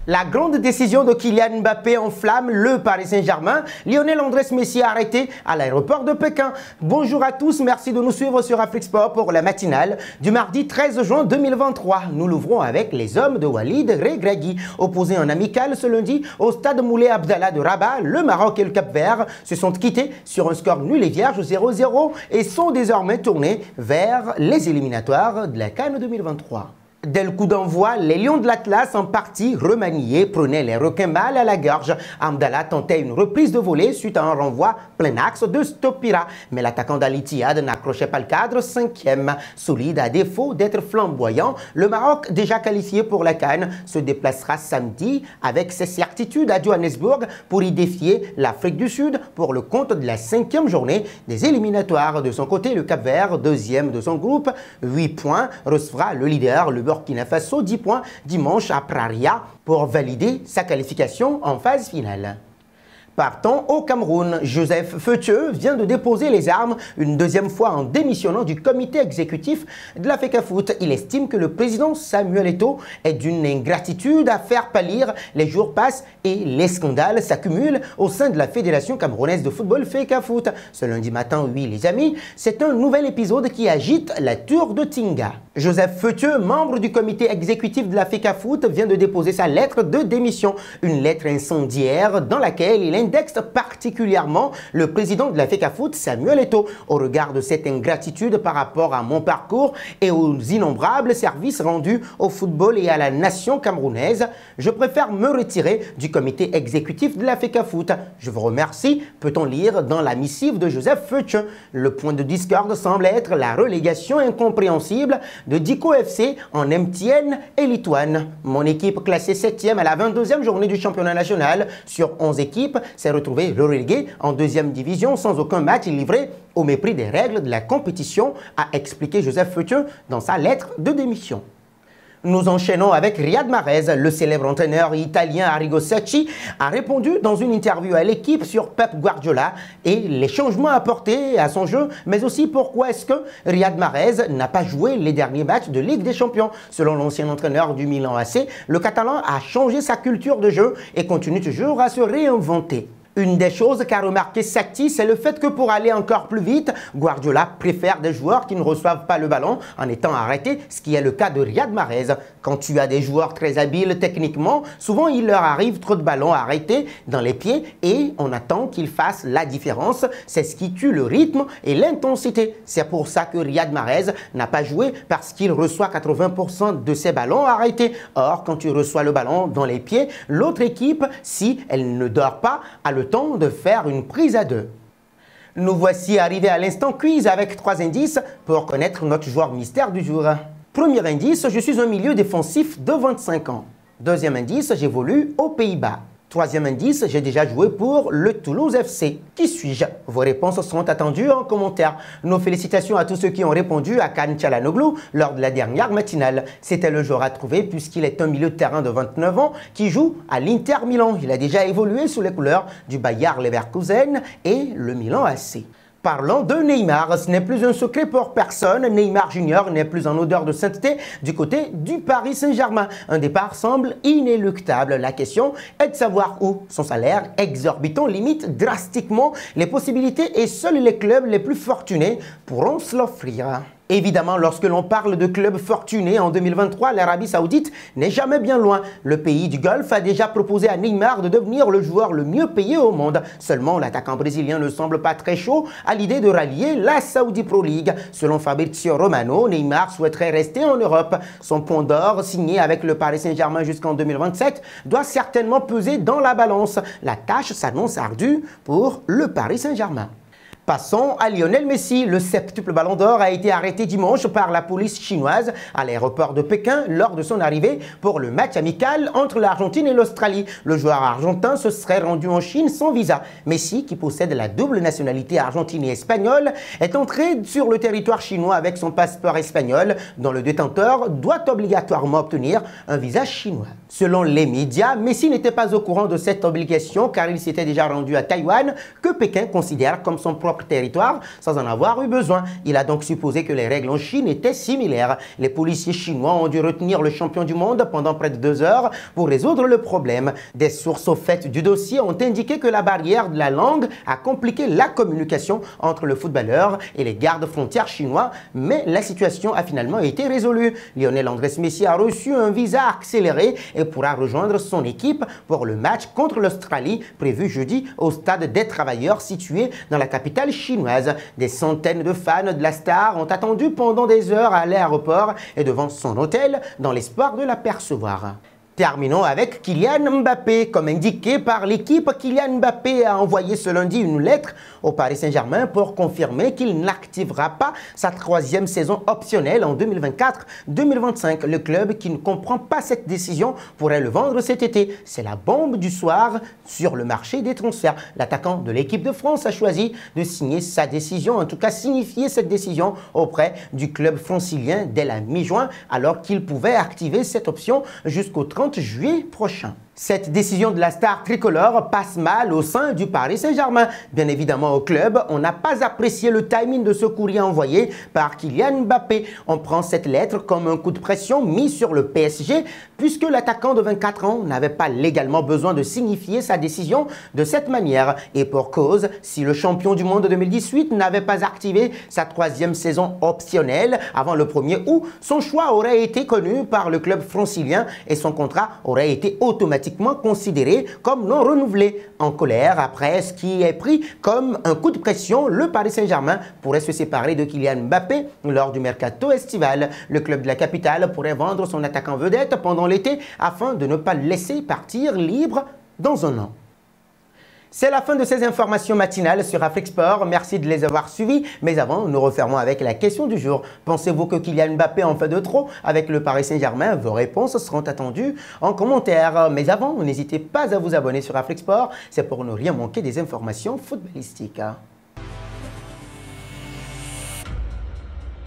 La grande décision de Kylian Mbappé enflamme le Paris Saint-Germain. Lionel Andrés Messi arrêté à l'aéroport de Pékin. Bonjour à tous, merci de nous suivre sur Afrique Sport pour la matinale du mardi 13 juin 2023. Nous l'ouvrons avec les hommes de Walid Regragui. Opposés en amical ce lundi au stade Moulay Abdallah de Rabat, le Maroc et le Cap-Vert se sont quittés sur un score nul et vierge 0-0 et sont désormais tournés vers les éliminatoires de la CAN 2023. Dès le coup d'envoi, les Lions de l'Atlas, en partie remaniés, prenaient les requins mâles à la gorge. Amdallah tentait une reprise de volée suite à un renvoi plein axe de Stopira. Mais l'attaquant d'Al Ittihad n'accrochait pas le cadre, cinquième. Solide à défaut d'être flamboyant, le Maroc, déjà qualifié pour la CAN, se déplacera samedi avec ses certitudes à Johannesburg pour y défier l'Afrique du Sud pour le compte de la 5e journée des éliminatoires. De son côté, le Cap-Vert, deuxième de son groupe, 8 points, recevra le leader, le Burkina Faso, 10 points dimanche à Praia pour valider sa qualification en phase finale. Partons au Cameroun. Joseph Feutieux vient de déposer les armes une deuxième fois en démissionnant du comité exécutif de la FECAFOOT. Il estime que le président Samuel Eto'o est d'une ingratitude à faire pâlir. Les jours passent et les scandales s'accumulent au sein de la Fédération camerounaise de football FECAFOOT. Ce lundi matin, oui les amis, c'est un nouvel épisode qui agite la tour de Tinga. Joseph Feutieux, membre du comité exécutif de la FECAFOOT, vient de déposer sa lettre de démission. Une lettre incendiaire dans laquelle il indexe particulièrement le président de la FECAFOOT, Samuel Eto'o, au regard de cette ingratitude par rapport à mon parcours et aux innombrables services rendus au football et à la nation camerounaise. Je préfère me retirer du comité exécutif de la FECAFOOT. Je vous remercie, peut-on lire dans la missive de Joseph Feutieux. Le point de discorde semble être la relégation incompréhensible de Diko FC en MTN et Lituane. Mon équipe classée 7e à la 22e journée du championnat national sur 11 équipes s'est retrouvée reléguée en 2e division sans aucun match livré au mépris des règles de la compétition, a expliqué Joseph Feutieux dans sa lettre de démission. Nous enchaînons avec Riyad Mahrez. Le célèbre entraîneur italien Arrigo Sacchi a répondu dans une interview à l'équipe sur Pep Guardiola et les changements apportés à son jeu, mais aussi pourquoi est-ce que Riyad Mahrez n'a pas joué les derniers matchs de Ligue des Champions. Selon l'ancien entraîneur du Milan AC, le Catalan a changé sa culture de jeu et continue toujours à se réinventer. Une des choses qu'a remarqué Sacchi, c'est le fait que pour aller encore plus vite, Guardiola préfère des joueurs qui ne reçoivent pas le ballon en étant arrêtés, ce qui est le cas de Riyad Mahrez. Quand tu as des joueurs très habiles techniquement, souvent il leur arrive trop de ballons arrêtés dans les pieds et on attend qu'ils fassent la différence. C'est ce qui tue le rythme et l'intensité. C'est pour ça que Riyad Mahrez n'a pas joué parce qu'il reçoit 80% de ses ballons arrêtés. Or, quand tu reçois le ballon dans les pieds, l'autre équipe, si elle ne dort pas, a le temps de faire une prise à deux. Nous voici arrivés à l'instant quiz avec 3 indices pour connaître notre joueur mystère du jour. Premier indice, je suis un milieu défensif de 25 ans. Deuxième indice, j'évolue aux Pays-Bas. Troisième indice, j'ai déjà joué pour le Toulouse FC. Qui suis-je? Vos réponses seront attendues en commentaire. Nos félicitations à tous ceux qui ont répondu à Kaan Çalhanoğlu lors de la dernière matinale. C'était le joueur à trouver puisqu'il est un milieu de terrain de 29 ans qui joue à l'Inter Milan. Il a déjà évolué sous les couleurs du Bayer Leverkusen et le Milan AC. Parlons de Neymar, ce n'est plus un secret pour personne, Neymar Junior n'est plus en odeur de sainteté du côté du Paris Saint-Germain. Un départ semble inéluctable. La question est de savoir où. Son salaire exorbitant limite drastiquement les possibilités et seuls les clubs les plus fortunés pourront se l'offrir. Évidemment, lorsque l'on parle de clubs fortunés en 2023, l'Arabie Saoudite n'est jamais bien loin. Le pays du Golfe a déjà proposé à Neymar de devenir le joueur le mieux payé au monde. Seulement, l'attaquant brésilien ne semble pas très chaud à l'idée de rallier la Saudi Pro League. Selon Fabrizio Romano, Neymar souhaiterait rester en Europe. Son pont d'or, signé avec le Paris Saint-Germain jusqu'en 2027, doit certainement peser dans la balance. La tâche s'annonce ardue pour le Paris Saint-Germain. Passons à Lionel Messi. Le septuple ballon d'or a été arrêté dimanche par la police chinoise à l'aéroport de Pékin lors de son arrivée pour le match amical entre l'Argentine et l'Australie. Le joueur argentin se serait rendu en Chine sans visa. Messi, qui possède la double nationalité argentine et espagnole, est entré sur le territoire chinois avec son passeport espagnol, dont le détenteur doit obligatoirement obtenir un visa chinois. Selon les médias, Messi n'était pas au courant de cette obligation car il s'était déjà rendu à Taïwan, que Pékin considère comme son propre propre territoire sans en avoir eu besoin. Il a donc supposé que les règles en Chine étaient similaires. Les policiers chinois ont dû retenir le champion du monde pendant près de 2 heures pour résoudre le problème. Des sources au fait du dossier ont indiqué que la barrière de la langue a compliqué la communication entre le footballeur et les gardes-frontières chinois, mais la situation a finalement été résolue. Lionel Andrés Messi a reçu un visa accéléré et pourra rejoindre son équipe pour le match contre l'Australie prévu jeudi au stade des Travailleurs situé dans la capitale chinoise. Des centaines de fans de la star ont attendu pendant des heures à l'aéroport et devant son hôtel dans l'espoir de l'apercevoir. Terminons avec Kylian Mbappé. Comme indiqué par l'équipe, Kylian Mbappé a envoyé ce lundi une lettre au Paris Saint-Germain pour confirmer qu'il n'activera pas sa 3e saison optionnelle en 2024-2025. Le club qui ne comprend pas cette décision pourrait le vendre cet été. C'est la bombe du soir sur le marché des transferts. L'attaquant de l'équipe de France a choisi de signer sa décision, en tout cas signifier cette décision auprès du club francilien dès la mi-juin, alors qu'il pouvait activer cette option jusqu'au 30 juillet prochain. Cette décision de la star tricolore passe mal au sein du Paris Saint-Germain. Bien évidemment, au club, on n'a pas apprécié le timing de ce courrier envoyé par Kylian Mbappé. On prend cette lettre comme un coup de pression mis sur le PSG, puisque l'attaquant de 24 ans n'avait pas légalement besoin de signifier sa décision de cette manière. Et pour cause, si le champion du monde 2018 n'avait pas activé sa 3e saison optionnelle avant le 1er août, son choix aurait été connu par le club francilien et son contrat aurait été automatiquement considéré comme non renouvelé. En colère, après ce qui est pris comme un coup de pression, le Paris Saint-Germain pourrait se séparer de Kylian Mbappé lors du mercato estival. Le club de la capitale pourrait vendre son attaquant vedette pendant l'été afin de ne pas le laisser partir libre dans un an. C'est la fin de ces informations matinales sur Afrique Sport. Merci de les avoir suivies. Mais avant, nous refermons avec la question du jour. Pensez-vous que Kylian Mbappé en fait de trop avec le Paris Saint-Germain? Vos réponses seront attendues en commentaire. Mais avant, n'hésitez pas à vous abonner sur Afrique Sport. C'est pour ne rien manquer des informations footballistiques.